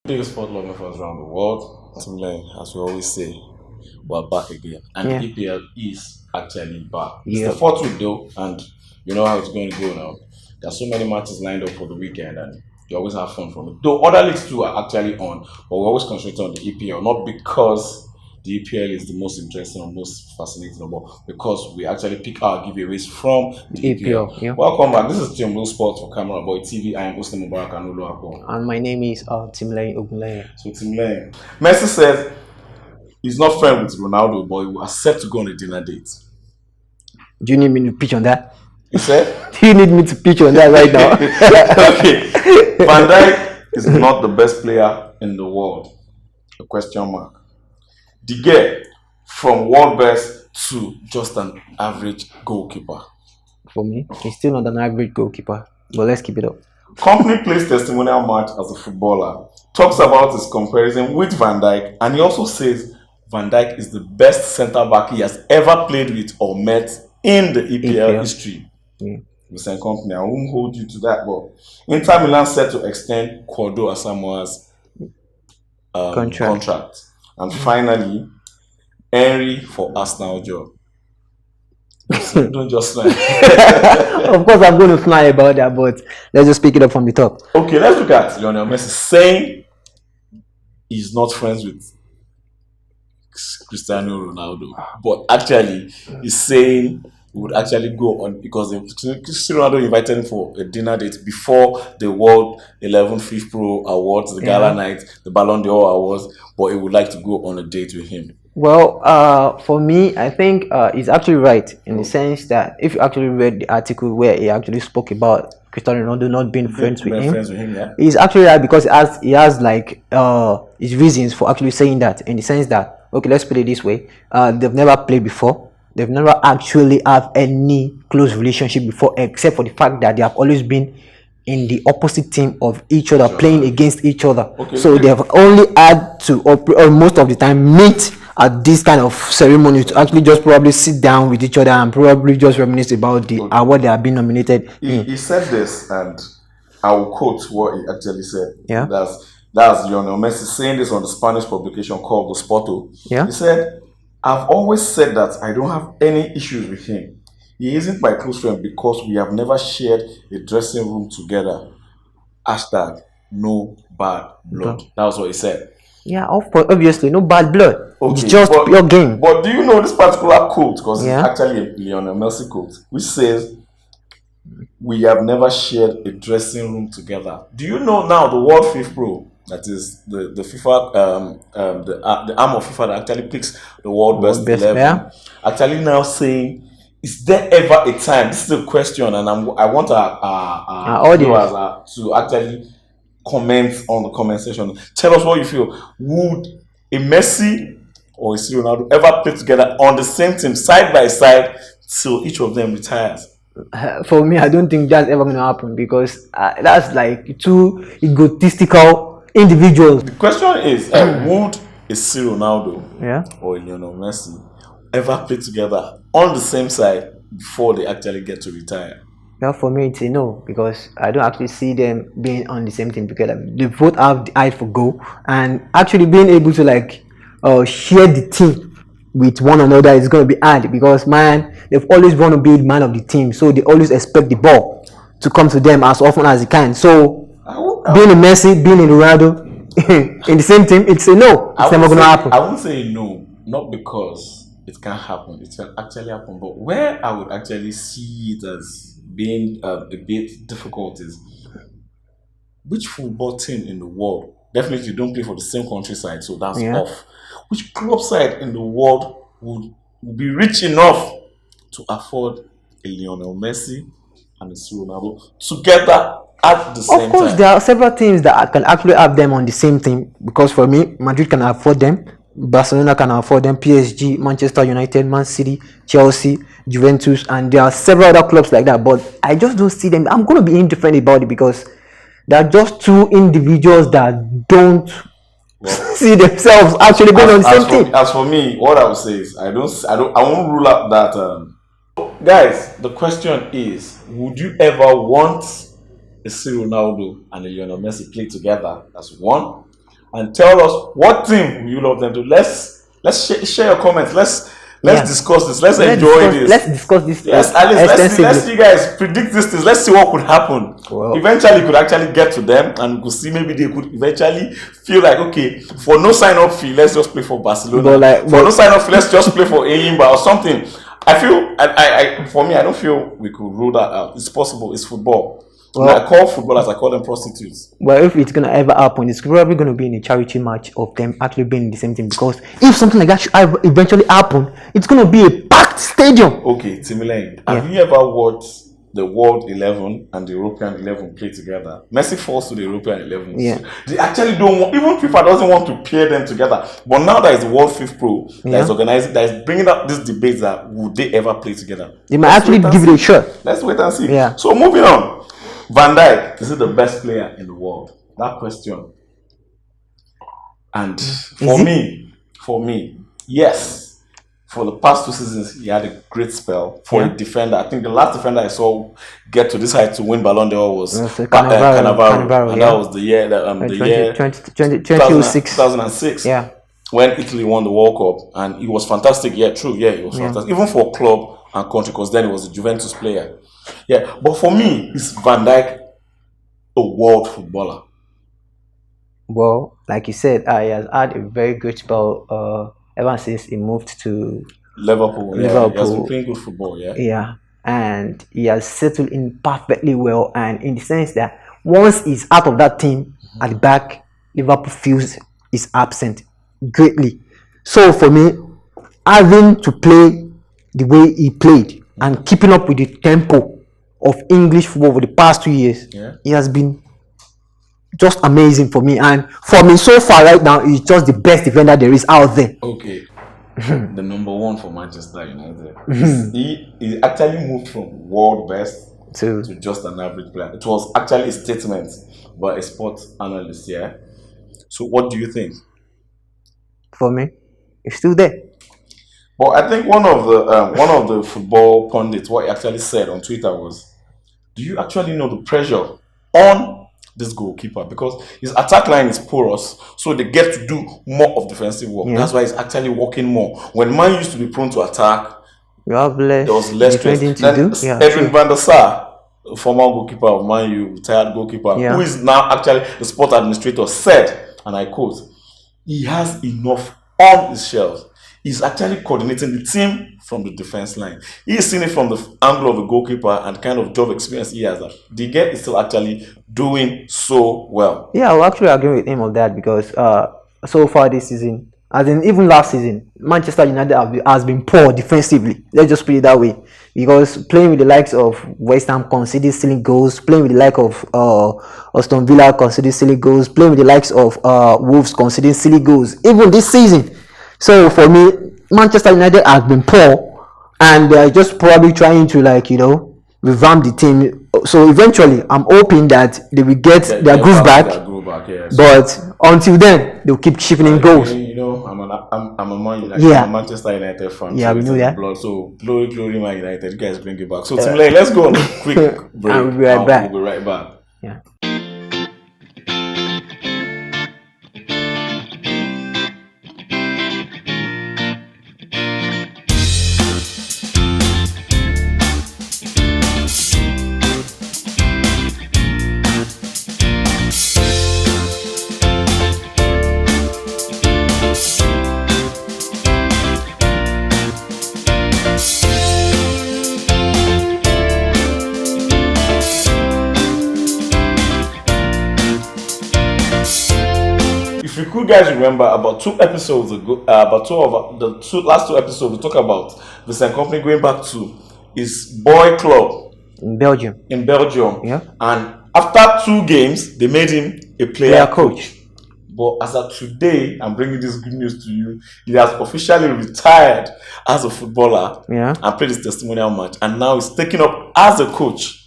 Biggest sport loving fans around the world. As we always say, we're back again. And Yeah. the EPL is actually back. It's Yeah. the fourth week though, and you know how it's going to go now. There's so many matches lined up for the weekend, and you always have fun from it. Though other leagues too are actually on, but we always concentrate on the EPL, not because the EPL is the most interesting or most fascinating, but because we actually pick our giveaways from the EPL. Yeah. Welcome back. This is CBREELSPORTS for CameraBoy TV. I am Usman Mubarak Anulu. And my name is Timlay Ogunleye. So Timlay. Messi says he's not friends with Ronaldo, but he will accept to go on a dinner date. Do you need me to pitch on that? You said? Do you need me to pitch on that right now? Okay. Van Dyke is not the best player in the world. A question mark. Dyke from world best to just an average goalkeeper. For me, he's still not an average goalkeeper. But let's keep it up. Company plays testimonial match as a footballer. Talks about his comparison with Van Dyke, and he also says Van Dyke is the best centre back he has ever played with or met in the EPL history. Mr. Company, I won't hold you to that, but Inter Milan set to extend Cordo Asamoah's contract. And finally, Henry for Arsenal job. Don't just smile. Of course, I'm going to fly about that, but let's just pick it up from the top. Okay, let's look at Lionel Messi saying he's not friends with Cristiano Ronaldo, but actually he's saying he would actually go on because Cristiano Ronaldo invited him for a dinner date before the World 11 FIFA Pro Awards, the Gala night, the Ballon d'Or Awards, but he would like to go on a date with him. Well, for me, I think he's actually right in the sense that if you actually read the article where he actually spoke about Cristiano Ronaldo not being friends with him, yeah. He's actually right because he has like his reasons for actually saying that, in the sense that, okay, let's put it this way, they've never played before. They've never actually have any close relationship before, except for the fact that they have always been in the opposite team of each other, playing against each other. So they have only had to, or most of the time, meet at this kind of ceremony to actually just probably sit down with each other and probably just reminisce about the award they have been nominated. He said this, and I will quote what he actually said. Yeah. That's Lionel Messi saying this on the Spanish publication called The Sporto. Yeah. He said, I've always said that I don't have any issues with him. He isn't my close friend because we have never shared a dressing room together. Hashtag no bad blood. That was what he said. Yeah, obviously, no bad blood. Okay, it's just pure game. But do you know this particular quote? Because it's actually a Lionel Messi quote, which says, we have never shared a dressing room together. Do you know now the World FIFA Pro, that is the FIFA, the arm of FIFA that actually picks the world best 11, actually now saying, is there ever a time? This is a question, and I want our audience to actually comment on the comment section. Tell us what you feel. Would a Messi or a Ronaldo ever play together on the same team, side by side, till each of them retires? For me, I don't think that's ever going to happen because that's like two egotistical individuals. The question is, would a Ronaldo or a Lionel Messi ever play together on the same side before they actually get to retire? Well, for me, it's a no, because I don't actually see them being on the same team together. They both have the eye for goal, and actually being able to like share the team with one another is going to be hard because, man, they've always want to be the man of the team, so they always expect the ball to come to them as often as it can. So being a Messi, being a Ronaldo in the same team, it's a no. It's never going to happen. I wouldn't say no, not because it can happen. It can actually happen, but where I would actually see it as being a bit difficult is which football team in the world, definitely don't play for the same countryside, so that's off. Which club side in the world would be rich enough to afford a Lionel Messi and a Ronaldo together at the same time? Of course, there are several teams that can actually have them on the same team, because for me, Madrid can afford them, Barcelona can afford them, PSG, Manchester United, Man City, Chelsea, Juventus, and there are several other clubs like that, but I just don't see them. I'm going to be indifferent about it because they're just two individuals that don't see themselves actually being on the same team. As for me, what I would say is I won't rule out that. Guys, the question is, would you ever want a Ronaldo and a Lionel Messi play together? That's one. and tell us what team you love them to. Let's share your comments. Let's discuss this. Let's enjoy this. Let's discuss this. Yes, at least let's see you guys predict these things. Let's see what could happen. Well, eventually, could actually get to them, and we could see maybe they could eventually feel like, okay, for no sign up fee, let's just play for Barcelona. For no sign up fee, let's just play for Ayimba or something. I feel, for me, I don't feel we could rule that out. It's possible. It's football. Well, I call footballers, I call them prostitutes. Well, if it's gonna ever happen, it's probably gonna be in a charity match of them actually being in the same team. Because if something like that should eventually happen, it's gonna be a packed stadium. Okay, Timilane, have you ever watched the World 11 and the European 11 play together? Messi falls to the European 11. Yeah. They actually don't want, even FIFA doesn't want to pair them together. But now that is the World Fifth Pro that is organizing, that is bringing up this debate that would they ever play together? They might actually give it a shot. Let's wait and see. Yeah. So moving on. Van Dyke, is he the best player in the world? That question. And for me, yes. For the past 2 seasons, he had a great spell for a defender. I think the last defender I saw get to this height to win Ballon d'Or was Cannavaro. And that was the year that 2006. Yeah. When Italy won the World Cup, and he was fantastic. Yeah, true. Yeah, he was fantastic. Even for club and country, because then he was a Juventus player. Yeah, but for me, is Van Dyke a world footballer? Well, like you said, he has had a very good spell ever since he moved to Liverpool. Yeah, he has been playing good football. Yeah. Yeah, and he has settled in perfectly well, and in the sense that once he's out of that team at the back, Liverpool feels is absent greatly. So for me, having to play the way he played and keeping up with the tempo of English football for the past 2 years, he has been just amazing for me. And for me, so far right now, he's just the best defender there is out there. Okay. The number one for Manchester United. He actually moved from world best to just an average player. It was actually a statement by a sports analyst. Yeah. So what do you think? For me, he's still there. But I think one of the football pundits, what he actually said on Twitter was, do you actually know the pressure on this goalkeeper? Because his attack line is porous, so they get to do more of defensive work. That's why he's actually working more. When Man used to be prone to attack, there was less stress. Then Edwin van der Sar, former goalkeeper of Man U, retired goalkeeper, who is now actually the sport administrator, said, and I quote, he has enough on his shelves. He's actually coordinating the team from the defense line. He's seeing it from the angle of a goalkeeper and kind of job experience he has. The guy is still actually doing so well. Yeah, I will actually agree with him on that, because so far this season, as in even last season, Manchester United has been poor defensively. Let's just put it that way. Because playing with the likes of West Ham conceding silly goals, playing with the likes of Aston Villa conceding silly goals, playing with the likes of Wolves conceding silly goals, even this season. So for me, Manchester United has been poor, and they're just probably trying to revamp the team. So eventually, I'm hoping that they will get their groove back. But until then, they'll keep chipping in goals. I'm a Manchester United fan. Yeah, we know that. So glory, Man United. You guys bring it back. So Timley, let's go on a quick break. And we'll be right back. We'll be right back. Yeah. If you guys remember, about 2 episodes ago, last two episodes, we talked about Vincent Kompany going back to his boy club in Belgium. Yeah. And after 2 games, they made him a player coach. But as of today, I'm bringing this good news to you. He has officially retired as a footballer and played his testimonial match, and now he's taking up as a coach.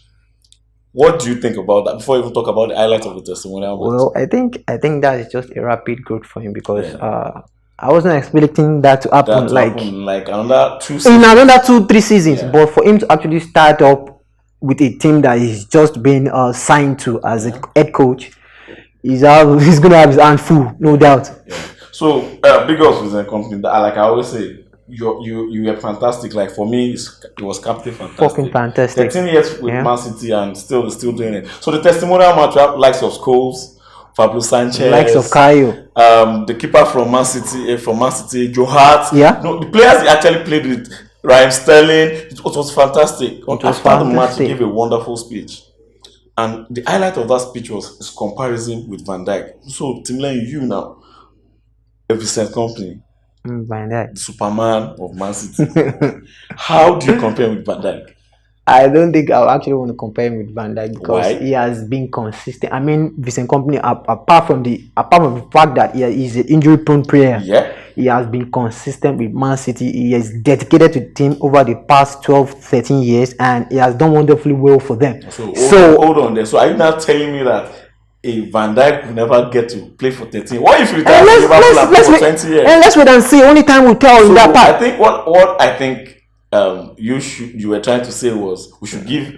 What do you think about that? Before we even talk about the highlights of the testimonial match. Well, I think that is just a rapid growth for him, because I wasn't expecting that to happen like another 2 seasons. In another 2-3 seasons. But for him to actually start up with a team that he's just been signed to as a head coach, he's gonna have his hand full, no doubt. Yeah. So big ups with the company. Like I always say, you were fantastic. Like for me, it was captain fantastic. Fucking fantastic. 13 years with Man City and still doing it. So the testimonial match, we have likes of Scholes, Pablo Sanchez, likes of Caio, the keeper from Man City, Joe Hart. Yeah. No, the players he actually played with, Raheem Sterling. It was fantastic. After the match, he gave a wonderful speech. And the highlight of that speech was his comparison with Van Dyke. So, Timlen, you now, a Vincent Kompany, Van Dyke, the Superman of Man City. How do you compare with Van Dyke? I don't think I actually want to compare him with Van Dyke because Why? he has been consistent. I mean, Vincent Kompany, apart from the fact that he is an injury-prone player, Yeah. he has been consistent with Man City. He is dedicated to the team over the past 12, 13 years, and he has done wonderfully well for them. So hold on there. So are you now telling me that a Van Dyke will never get to play for 13? What if you retire for 20 years? And let's wait and see. Only time will tell in that part. I think what I think you were trying to say was we should give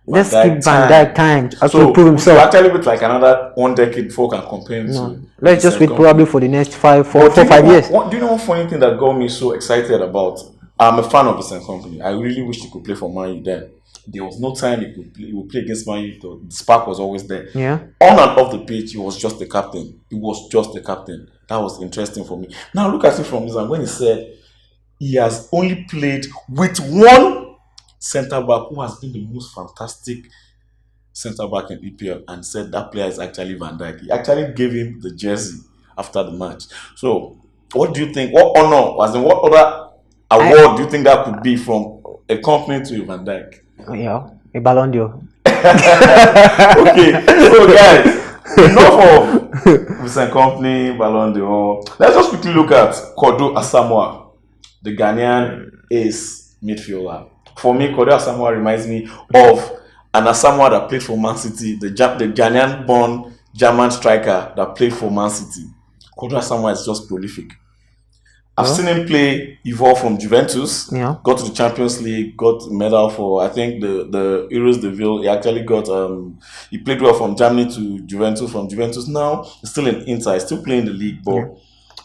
Let's give Van Dyke time to so prove himself. Actually, with like another 1 decade before can compare him to. Let's just wait probably for the next 5 years. Do you know one funny thing that got me so excited about? I'm a fan of Vincent Kompany. I really wish he could play for Man U then. There was no time he would play against Man U. The spark was always there. Yeah. On and off the pitch, he was just the captain. He was just the captain. That was interesting for me. Now look at it from this, and when he said he has only played with one centre back who has been the most fantastic centre back in EPL, and said that player is actually Van Dijk. He actually gave him the jersey after the match. So, what do you think? What honor, as in what other award do you think that could be from a company to a Van Dijk? Yeah, a Ballon d'Or. Okay, so guys, enough of Vincent Kompany, Ballon d'Or. Let's just quickly look at Kodo Asamoah, the Ghanaian ace midfielder. For me, Kodo Asamoah reminds me of an Asamoah that played for Man City, the Ghanaian-born German striker that played for Man City. Kodo Asamoah is just prolific. I've seen him play, evolve from Juventus, got to the Champions League, got a medal for, I think, the Euros de Ville. He actually got, he played well from Germany to Juventus, from Juventus now. He's still in Inter, he's still playing the league. But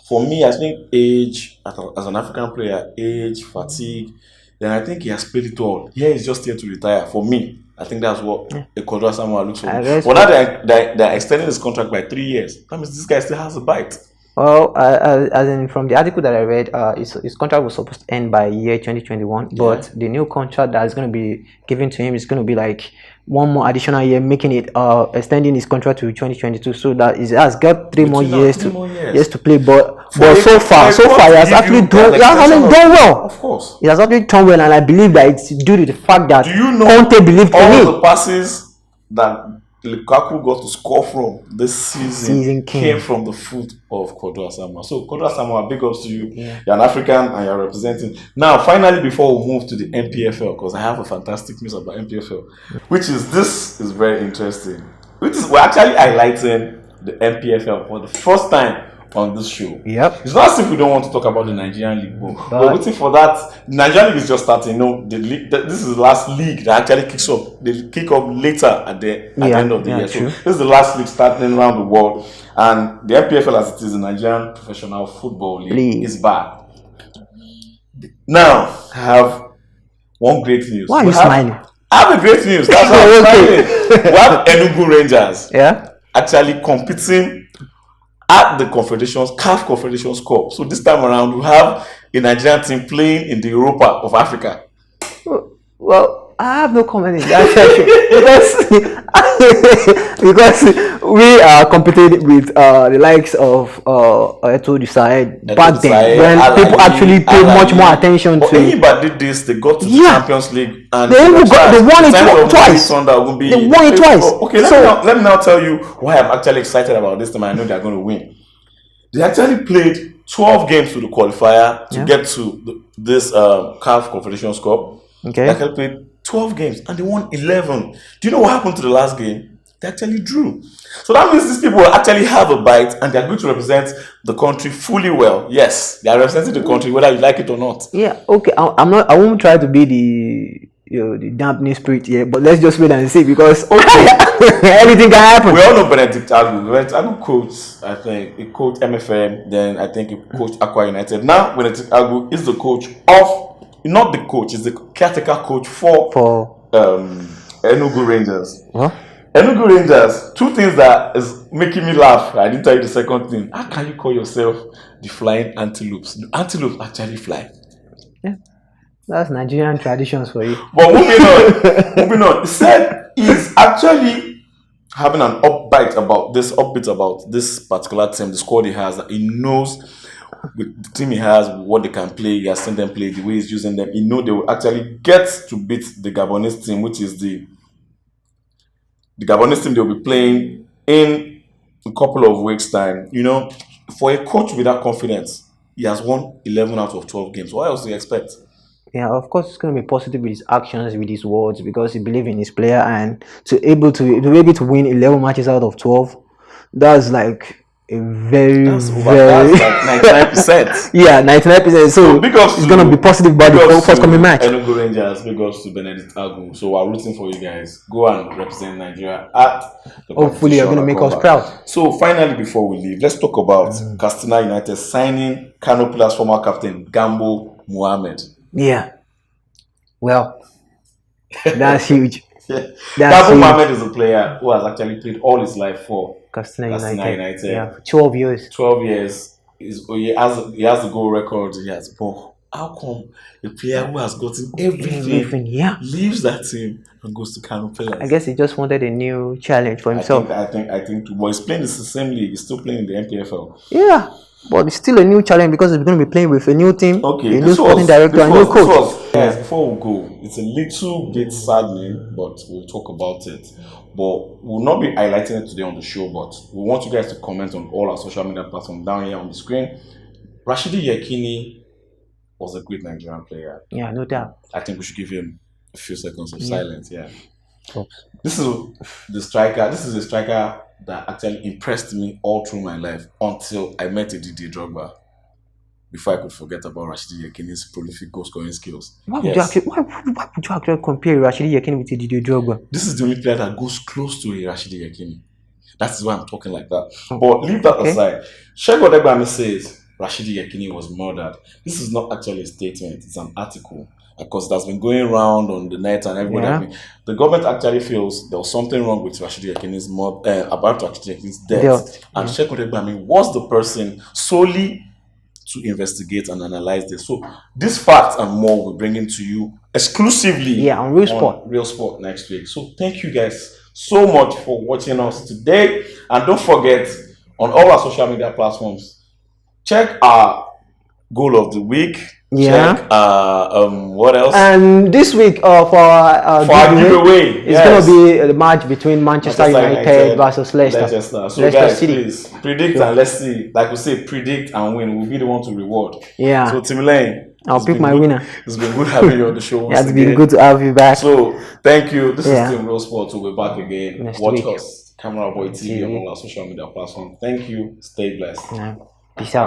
for me, I think age, as an African player, age, fatigue, then I think he has played it all. Yeah, he's just here to retire. For me, I think that's what a Kodo Asamoah looks for. But now they're extending his contract by 3 years. That means this guy still has a bite. Well, as in from the article that I read, his contract was supposed to end by year 2021, but the new contract that is going to be given to him is going to be like one more additional year, making it extending his contract to 2022, so that he has got 3 more years to play. But so far he has actually done well. Of course, he has actually done well, and I believe that it's due to the fact that Conte believed in him. All the passes that Lukaku got to score from this season came from the foot of Kodo Asamoah. So Kodo Asamoah, big ups to you. You're an African and you're representing. Now, finally, before we move to the MPFL, because I have a fantastic news about MPFL, this is very interesting. We're actually highlighting the MPFL for the first time on this show. It's not as if we don't want to talk about the Nigerian league, but we're waiting for that. The Nigerian league is just starting. The league, this is the last league that actually kicks off. They kick off later at the end of the year. So this is the last league starting around the world, and the MPFL, as it is, the Nigerian Professional Football League, is back. Now, I have one great news. Why are you smiling? I have a great news. That's why I'm smiling. We have Enugu Rangers actually competing at the CAF Confederations Cup. So this time around, we have a Nigerian team playing in the Europa of Africa. Well, I have no comment in that section because we competed with the likes of I told you Said back then when people actually paid much more attention to. Anybody did this, they got to the Champions League and they won it twice. They won it twice. Okay, let me now tell you why I'm actually excited about this time. I know they're going to win. They actually played 12 games to the qualifier to get to this CAF Confederations Cup. They actually played 12 games and they won 11. Do you know what happened to the last game? They actually drew. So that means these people actually have a bite and they're going to represent the country fully well. Yes, they are representing the country whether you like it or not. Yeah, okay. I won't try to be the dampening spirit here. But let's just wait and see because anything can happen. We all know Benedict Agu. Benedict Agu coached, I think, he coached MFM. Then I think he coached Aqua United. Now Benedict Agu is the coach of, not the coach, he's the caretaker coach for Enugu Rangers. Huh? Enugu Rangers, two things that is making me laugh. I didn't tell you the second thing. How can you call yourself the flying antelopes? The antelopes actually fly. Yeah, that's Nigerian traditions for you. But moving on. He said he's actually having an upbeat about this particular team, the squad he has. That he knows with the team he has, what they can play. He has seen them play, the way he's using them. He knows they will actually get to beat the Gabonese team, which is the Gabonese team they'll be playing in a couple of weeks' time. You know, for a coach with that confidence, he has won 11 out of 12 games. What else do you expect? Yeah, of course, it's going to be positive with his actions, with his words, because he believes in his player, and to be able to win 11 matches out of 12, that's like a that's like 99%. Yeah, 99%. So it's going to be positive about the first coming match. Enugu Rangers, big ups to Benedict Agu. So we're rooting for you guys. Go and represent Nigeria at the hopefully you're going to make us proud. So finally, before we leave, let's talk about Katsina United signing Kano Pillars former captain Gambo Mohammed. Yeah. Well, that's huge. Gambo Mohammed is a player who has actually played all his life for Katsina United. Yeah, for 12 years. 12 years. He has the goal record. Yes, but how come a player who has gotten everything leaves that team and goes to Kano Pillars? I guess he just wanted a new challenge for himself. I think. But he's playing the same league. He's still playing in the MPFL. Yeah, but it's still a new challenge because he's going to be playing with a new team, a new sporting director, a new coach. Yes, before we go, it's a little bit saddening, but we'll talk about it. But we'll not be highlighting it today on the show, but we want you guys to comment on all our social media platforms down here on the screen. Rashidi Yekini was a great Nigerian player. Yeah, no doubt. I think we should give him a few seconds of silence. Yeah. This is the striker. This is a striker that actually impressed me all through my life until I met Didier Drogba. Before I could forget about Rashidi Yekini's prolific goal scoring skills. Why would you actually compare Rashidi Yekini with Didier Drogba? This is the only player that goes close to a Rashidi Yekini. That is why I'm talking like that. But leave that aside. Sheikh Odegbami says Rashidi Yekini was murdered. This is not actually a statement, it's an article. Because it has been going around on the net and everybody. The government actually feels there was something wrong with Rashidi Yekini's about Rashidi Yekini's death. And Sheikh Odegbami was the person solely to investigate and analyze this. So this fact and more we're bringing to you exclusively on Real Sport next week. So thank you guys so much for watching us today, and don't forget on all our social media platforms, check our goal of the week. Check what else? And this week for our giveaway, it's going to be the match between Manchester United versus Leicester. So Leicester guys, City. please predict and let's see. Like we say, predict and win. We'll be the one to reward. Yeah. So Tim Lane, I'll pick my winner. It's been good having you on the show. It's been good to have you back. So thank you. This is Team Real Sports. We'll be back again. Watch us, CameraBoy TV on all our social media platforms. Thank you. Stay blessed. Peace out.